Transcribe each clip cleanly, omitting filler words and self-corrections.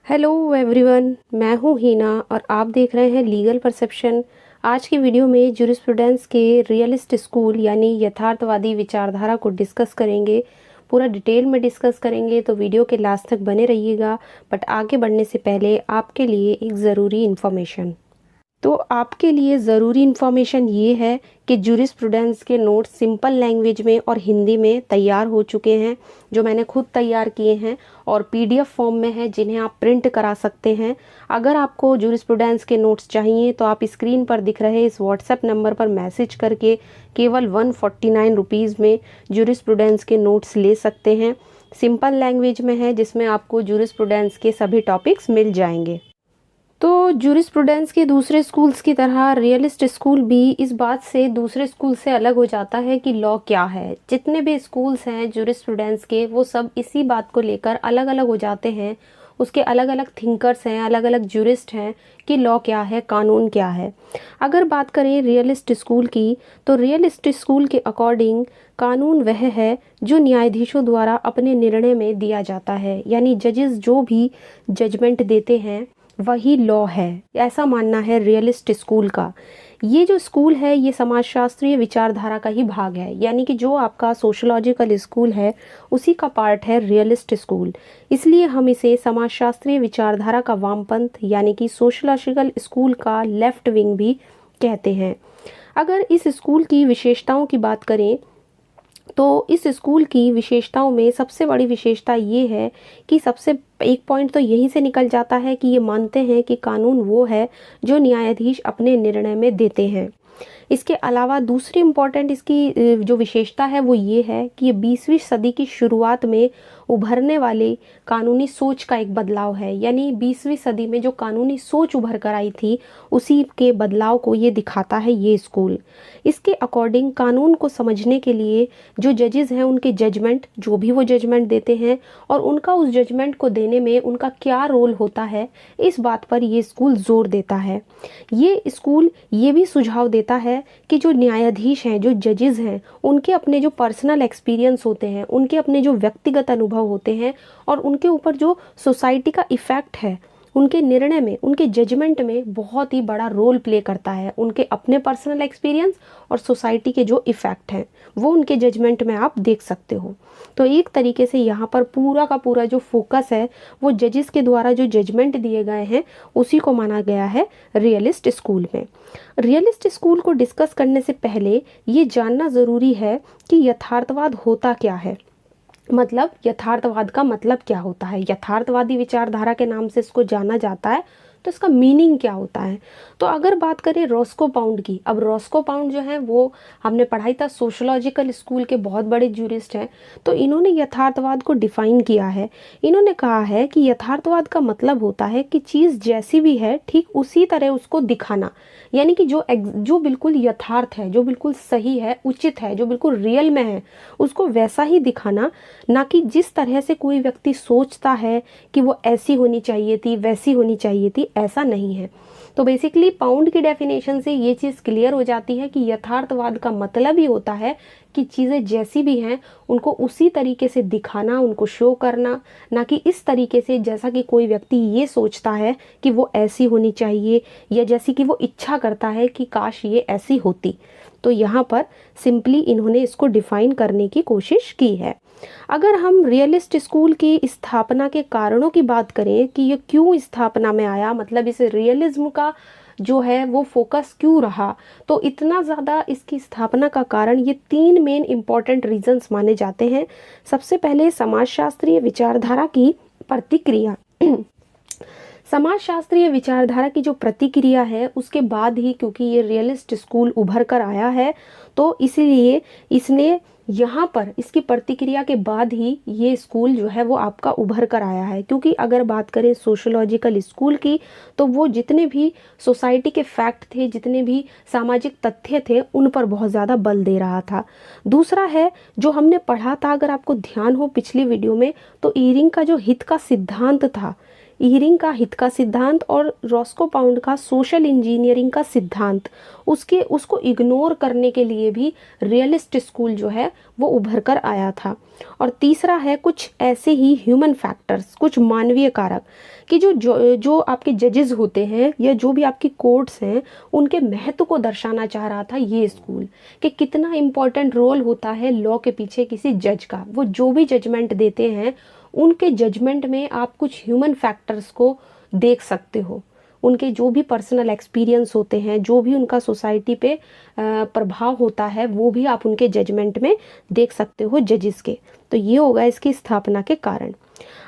Hello everyone, मैं हूँ हीना और आप देख रहे हैं लीगल परसेप्शन। आज की वीडियो में जूरिस्प्रूडेंस के रियलिस्ट स्कूल यानी यथार्थवादी विचारधारा को डिस्कस करेंगे। पूरा डिटेल में डिस्कस करेंगे, तो वीडियो के लास्ट तक बने रहिएगा। बट आगे बढ़ने से पहले आपके लिए एक ज़रूरी इन्फॉर्मेशन। तो आपके लिए ज़रूरी इन्फॉर्मेशन ये है कि जूरिस्प्रूडेंस के नोट्स सिंपल लैंग्वेज में और हिंदी में तैयार हो चुके हैं, जो मैंने खुद तैयार किए हैं और पीडीएफ फॉर्म में है, जिन्हें आप प्रिंट करा सकते हैं। अगर आपको जूरिस्प्रूडेंस के नोट्स चाहिए तो आप स्क्रीन पर दिख रहे इस व्हाट्सएप नंबर पर मैसेज करके केवल 149 रुपीज़ में जूरिस्प्रूडेंस के नोट्स ले सकते हैं। सिंपल लैंग्वेज में है, जिसमें आपको जूरिस्प्रूडेंस के सभी टॉपिक्स मिल जाएंगे। तो जूरिस्प्रूडेंस के दूसरे स्कूल्स की तरह रियलिस्ट स्कूल भी इस बात से दूसरे स्कूल से अलग हो जाता है कि लॉ क्या है। जितने भी स्कूल्स हैं जूरिस्प्रूडेंस के, वो सब इसी बात को लेकर अलग अलग हो जाते हैं। उसके अलग अलग थिंकर्स हैं, अलग अलग जूरिस्ट हैं कि लॉ क्या है, कानून क्या है। अगर बात करें रियलिस्ट स्कूल की, तो रियलिस्ट स्कूल के अकॉर्डिंग कानून वह है जो न्यायाधीशों द्वारा अपने निर्णय में दिया जाता है, यानी जजेस जो भी जजमेंट देते हैं वही लॉ है, ऐसा मानना है रियलिस्ट स्कूल का। ये जो स्कूल है ये समाजशास्त्रीय विचारधारा का ही भाग है, यानी कि जो आपका सोशोलॉजिकल स्कूल है उसी का पार्ट है रियलिस्ट स्कूल। इसलिए हम इसे समाजशास्त्रीय विचारधारा का वामपंथ यानी कि सोशोलॉजिकल स्कूल का लेफ्ट विंग भी कहते हैं। अगर इस स्कूल की विशेषताओं की बात करें तो इस स्कूल की विशेषताओं में सबसे बड़ी विशेषता ये है कि सबसे एक पॉइंट तो यहीं से निकल जाता है कि ये मानते हैं कि कानून वो है जो न्यायाधीश अपने निर्णय में देते हैं। इसके अलावा दूसरी इम्पोर्टेंट इसकी जो विशेषता है वो ये है कि ये 20वीं सदी की शुरुआत में उभरने वाले कानूनी सोच का एक बदलाव है, यानी 20वीं सदी में जो कानूनी सोच उभर कर आई थी उसी के बदलाव को ये दिखाता है ये स्कूल। इसके अकॉर्डिंग कानून को समझने के लिए जो जजेस हैं उनके जजमेंट, जो भी वो जजमेंट देते हैं और उनका उस जजमेंट को देने में उनका क्या रोल होता है, इस बात पर ये स्कूल जोर देता है। ये स्कूल ये भी सुझाव देता है कि जो न्यायाधीश हैं, जो जजेस हैं, उनके अपने जो पर्सनल एक्सपीरियंस होते हैं, उनके अपने जो व्यक्तिगत अनुभव होते हैं और उनके ऊपर जो सोसाइटी का इफ़ेक्ट है, उनके निर्णय में, उनके जजमेंट में बहुत ही बड़ा रोल प्ले करता है। उनके अपने पर्सनल एक्सपीरियंस और सोसाइटी के जो इफ़ेक्ट हैं वो उनके जजमेंट में आप देख सकते हो। तो एक तरीके से यहाँ पर पूरा का पूरा जो फोकस है वो जजेस के द्वारा जो जजमेंट दिए गए हैं उसी को माना गया है रियलिस्ट स्कूल में। रियलिस्ट स्कूल को डिस्कस करने से पहले ये जानना ज़रूरी है कि यथार्थवाद होता क्या है, मतलब यथार्थवाद का मतलब क्या होता है। यथार्थवादी विचारधारा के नाम से इसको जाना जाता है, तो इसका मीनिंग क्या होता है। तो अगर बात करें रॉस्को पाउंड की, अब रॉस्को पाउंड जो है वो हमने पढ़ाई था, सोशोलॉजिकल स्कूल के बहुत बड़े जूरिस्ट हैं। तो इन्होंने यथार्थवाद को डिफाइन किया है। इन्होंने कहा है कि यथार्थवाद का मतलब होता है कि चीज़ जैसी भी है ठीक उसी तरह उसको दिखाना, यानी कि जो बिल्कुल यथार्थ है, जो बिल्कुल सही है, उचित है, जो बिल्कुल रियल में है, उसको वैसा ही दिखाना, ना कि जिस तरह से कोई व्यक्ति सोचता है कि वो ऐसी होनी चाहिए थी, वैसी होनी चाहिए थी, ऐसा नहीं है। तो बेसिकली पाउंड की डेफिनेशन से ये चीज़ क्लियर हो जाती है कि यथार्थवाद का मतलब ही होता है कि चीज़ें जैसी भी हैं उनको उसी तरीके से दिखाना, उनको शो करना, ना कि इस तरीके से जैसा कि कोई व्यक्ति ये सोचता है कि वो ऐसी होनी चाहिए या जैसी कि वो इच्छा करता है कि काश ये ऐसी होती। तो यहाँ पर सिंपली इन्होंने इसको डिफाइन करने की कोशिश की है। अगर हम रियलिस्ट स्कूल की स्थापना के कारणों की बात करें कि ये क्यों स्थापना में आया, मतलब इस रियलिज्म का जो है वो फोकस क्यों रहा, तो इतना ज़्यादा इसकी स्थापना का कारण ये 3 मेन इंपॉर्टेंट रीजंस माने जाते हैं। सबसे पहले समाजशास्त्रीय विचारधारा की प्रतिक्रिया। समाजशास्त्रीय विचारधारा की जो प्रतिक्रिया है उसके बाद ही, क्योंकि ये रियलिस्ट स्कूल उभर कर आया है, तो इसीलिए इसने यहाँ पर इसकी प्रतिक्रिया के बाद ही ये स्कूल जो है वो आपका उभर कर आया है। क्योंकि अगर बात करें सोशोलॉजिकल स्कूल की, तो वो जितने भी सोसाइटी के फैक्ट थे, जितने भी सामाजिक तथ्य थे, उन पर बहुत ज़्यादा बल दे रहा था। दूसरा है जो हमने पढ़ा था, अगर आपको ध्यान हो पिछली वीडियो में, तो ईरिंग का जो हित का सिद्धांत था, इहरिंग का हित का सिद्धांत और रॉस्को पाउंड का सोशल इंजीनियरिंग का सिद्धांत, उसको इग्नोर करने के लिए भी रियलिस्ट स्कूल जो है वो उभर कर आया था। और तीसरा है कुछ ऐसे ही ह्यूमन फैक्टर्स, कुछ मानवीय कारक, कि जो आपके जजेस होते हैं या जो भी आपकी कोर्ट्स हैं उनके महत्व को दर्शाना चाह रहा था ये स्कूल, कि कितना इम्पोर्टेंट रोल होता है लॉ के पीछे किसी जज का। वो जो भी जजमेंट देते हैं उनके जजमेंट में आप कुछ ह्यूमन फैक्टर्स को देख सकते हो, उनके जो भी पर्सनल एक्सपीरियंस होते हैं, जो भी उनका सोसाइटी पे प्रभाव होता है, वो भी आप उनके जजमेंट में देख सकते हो जजेस के। तो ये होगा इसकी स्थापना के कारण।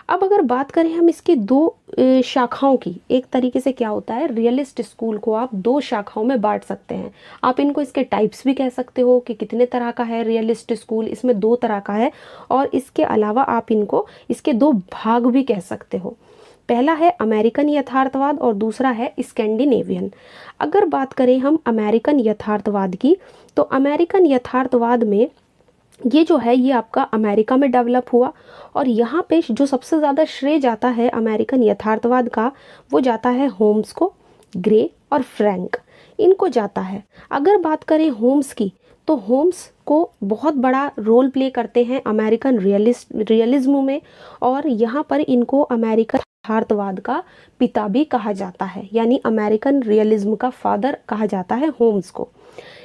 अब अगर बात करें हम इसकी दो शाखाओं की, एक तरीके से क्या होता है, रियलिस्ट स्कूल को आप दो शाखाओं में बांट सकते हैं। आप इनको इसके टाइप्स भी कह सकते हो कि कितने तरह का है रियलिस्ट स्कूल, इसमें दो तरह का है। और इसके अलावा आप इनको इसके दो भाग भी कह सकते हो। पहला है अमेरिकन यथार्थवाद और दूसरा है स्कैंडिनेवियन। अगर बात करें हम अमेरिकन यथार्थवाद की, तो अमेरिकन यथार्थवाद में ये जो है ये आपका अमेरिका में डेवलप हुआ, और यहाँ पे जो सबसे ज़्यादा श्रेय जाता है अमेरिकन यथार्थवाद का, वो जाता है होम्स को, ग्रे और फ्रैंक, इनको जाता है। अगर बात करें होम्स की, तो होम्स को बहुत बड़ा रोल प्ले करते हैं अमेरिकन रियलिज्म में, और यहाँ पर इनको अमेरिकन यथार्थवाद का पिता भी कहा जाता है, यानी अमेरिकन रियलिज्म का फादर कहा जाता है होम्स को।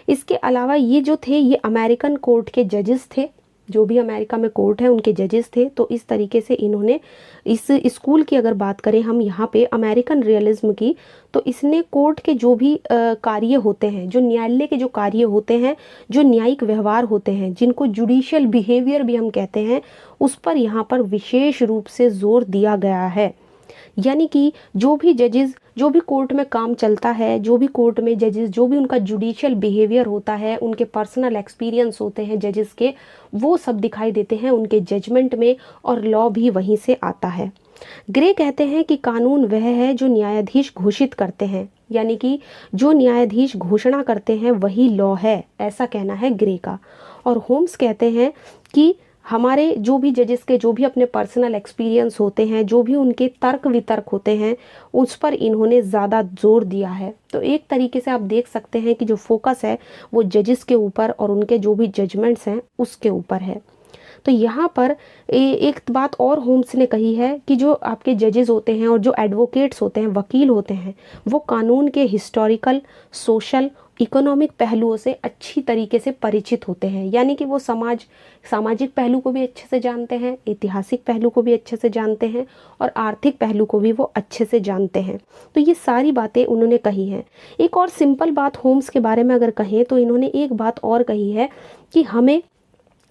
इसके अलावा ये जो थे ये अमेरिकन कोर्ट के जजेस थे, जो भी अमेरिका में कोर्ट है उनके जजेस थे। तो इस तरीके से इन्होंने इस स्कूल की अगर बात करें हम यहाँ पे अमेरिकन रियलिज्म की, तो इसने कोर्ट के जो भी कार्य होते हैं, जो न्यायालय के जो कार्य होते हैं, जो न्यायिक व्यवहार होते हैं, जिनको जुडिशियल बिहेवियर भी हम कहते हैं, उस पर यहाँ पर विशेष रूप से जोर दिया गया है। यानी कि जो भी जजेस, जो भी कोर्ट में काम चलता है, जो भी कोर्ट में जजेस, जो भी उनका जुडिशियल बिहेवियर होता है, उनके पर्सनल एक्सपीरियंस होते हैं जजेस के, वो सब दिखाई देते हैं उनके जजमेंट में, और लॉ भी वहीं से आता है। ग्रे कहते हैं कि कानून वह है जो न्यायाधीश घोषित करते हैं, यानी कि जो न्यायाधीश घोषणा करते हैं वही लॉ है, ऐसा कहना है ग्रे का। और होम्स कहते हैं कि हमारे जो भी जजेस के जो भी अपने पर्सनल एक्सपीरियंस होते हैं, जो भी उनके तर्क वितर्क होते हैं, उस पर इन्होंने ज़्यादा जोर दिया है। तो एक तरीके से आप देख सकते हैं कि जो फोकस है वो जजेस के ऊपर और उनके जो भी जजमेंट्स हैं उसके ऊपर है। तो यहाँ पर एक बात और होम्स ने कही है कि जो आपके जजेस होते हैं और जो एडवोकेट्स होते हैं, वकील होते हैं, वो कानून के हिस्टोरिकल, सोशल, इकोनॉमिक पहलुओं से अच्छी तरीके से परिचित होते हैं। यानी कि वो सामाजिक पहलू को भी अच्छे से जानते हैं, ऐतिहासिक पहलू को भी अच्छे से जानते हैं, और आर्थिक पहलू को भी वो अच्छे से जानते हैं। तो ये सारी बातें उन्होंने कही हैं। एक और सिंपल बात होम्स के बारे में अगर कहें, तो इन्होंने एक बात और कही है कि हमें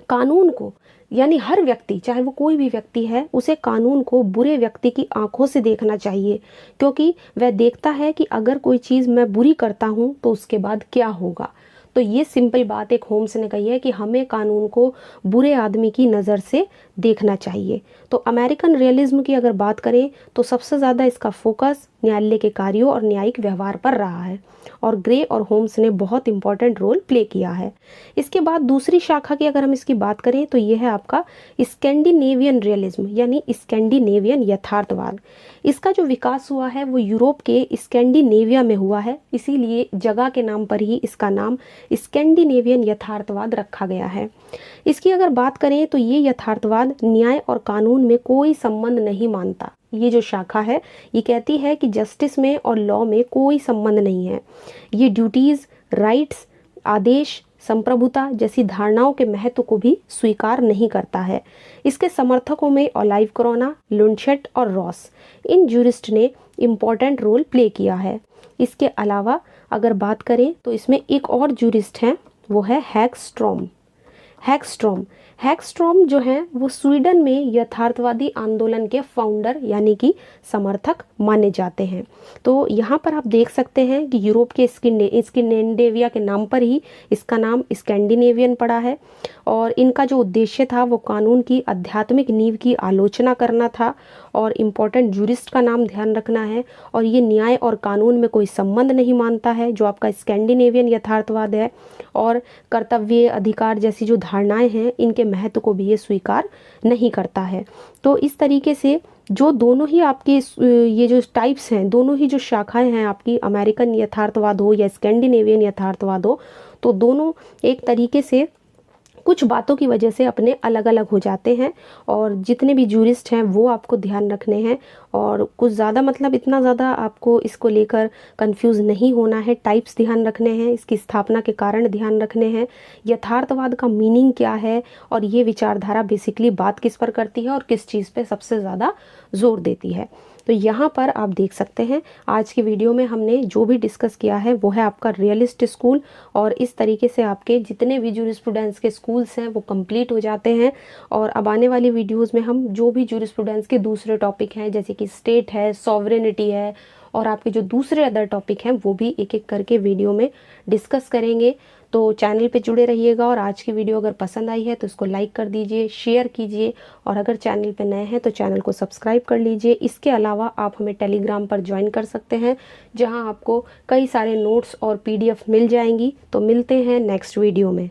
कानून को, यानी हर व्यक्ति, चाहे वो कोई भी व्यक्ति है, उसे कानून को बुरे व्यक्ति की आंखों से देखना चाहिए, क्योंकि वह देखता है कि अगर कोई चीज़ मैं बुरी करता हूँ तो उसके बाद क्या होगा। तो ये सिंपल बात एक होम्स ने कही है कि हमें कानून को बुरे आदमी की नज़र से देखना चाहिए। तो अमेरिकन रियलिज्म की अगर बात करें तो सबसे ज़्यादा इसका फोकस न्यायालय के कार्यों और न्यायिक व्यवहार पर रहा है, और ग्रे और होम्स ने बहुत इंपॉर्टेंट रोल प्ले किया है। इसके बाद दूसरी शाखा की अगर हम इसकी बात करें तो ये है आपका स्कैंडिनेवियन रियलिज्म, यानी स्कैंडिनेवियन यथार्थवाद। इसका जो विकास हुआ है वो यूरोप के स्कैंडिनेविया में हुआ है, इसीलिए जगह के नाम पर ही इसका नाम स्कैंडिनेवियन यथार्थवाद रखा गया है। इसकी अगर बात करें तो ये यथार्थवाद न्याय और कानून में कोई संबंध नहीं मानता। ये जो शाखा है ये कहती है कि जस्टिस में और लॉ में कोई संबंध नहीं है। ये ड्यूटीज, राइट्स, आदेश, संप्रभुता जैसी धारणाओं के महत्व को भी स्वीकार नहीं करता है। इसके समर्थकों में ओलाइव कोरोना, लुंडशेट और रॉस, इन जूरिस्ट ने इम्पॉर्टेंट रोल प्ले किया है। इसके अलावा अगर बात करें तो इसमें एक और जूरिस्ट हैं, वो है हैगस्ट्रॉम। हैगस्ट्रॉम जो हैं वो स्वीडन में यथार्थवादी आंदोलन के फाउंडर यानी कि समर्थक माने जाते हैं। तो यहाँ पर आप देख सकते हैं कि यूरोप के स्कैंडिनेविया के नाम पर ही इसका नाम स्कैंडिनेवियन पड़ा है, और इनका जो उद्देश्य था वो कानून की आध्यात्मिक नींव की आलोचना करना था, और इम्पोर्टेंट जूरिस्ट का नाम ध्यान रखना है, और ये न्याय और कानून में कोई संबंध नहीं मानता है जो आपका स्कैंडिनेवियन यथार्थवाद है, और कर्तव्य, अधिकार जैसी जो धारणाएं हैं इनके महत्व को भी ये स्वीकार नहीं करता है। तो इस तरीके से जो दोनों ही आपकी ये जो टाइप्स हैं, दोनों ही जो शाखाएं हैं आपकी, अमेरिकन यथार्थवाद हो या स्कैंडिनेवियन यथार्थवाद हो, तो दोनों एक तरीके से कुछ बातों की वजह से अपने अलग अलग हो जाते हैं। और जितने भी जूरिस्ट हैं वो आपको ध्यान रखने हैं, और कुछ ज़्यादा मतलब इतना ज़्यादा आपको इसको लेकर कंफ्यूज नहीं होना है। टाइप्स ध्यान रखने हैं, इसकी स्थापना के कारण ध्यान रखने हैं, यथार्थवाद का मीनिंग क्या है, और ये विचारधारा बेसिकली बात किस पर करती है और किस चीज़ पे सबसे ज़्यादा जोर देती है। तो यहाँ पर आप देख सकते हैं आज की वीडियो में हमने जो भी डिस्कस किया है वो है आपका रियलिस्ट स्कूल, और इस तरीके से आपके जितने भी जूरिस्प्रूडेंस के स्कूल्स हैं वो कंप्लीट हो जाते हैं। और अब आने वाली वीडियोस में हम जो भी जूरिस्प्रूडेंस के दूसरे टॉपिक हैं, जैसे कि स्टेट है, सॉवरेनिटी है, और आपके जो दूसरे अदर टॉपिक हैं वो भी एक एक करके वीडियो में डिस्कस करेंगे। तो चैनल पे जुड़े रहिएगा, और आज की वीडियो अगर पसंद आई है तो इसको लाइक कर दीजिए, शेयर कीजिए, और अगर चैनल पे नए हैं तो चैनल को सब्सक्राइब कर लीजिए। इसके अलावा आप हमें टेलीग्राम पर ज्वाइन कर सकते हैं, जहां आपको कई सारे नोट्स और PDF मिल जाएंगी। तो मिलते हैं नेक्स्ट वीडियो में।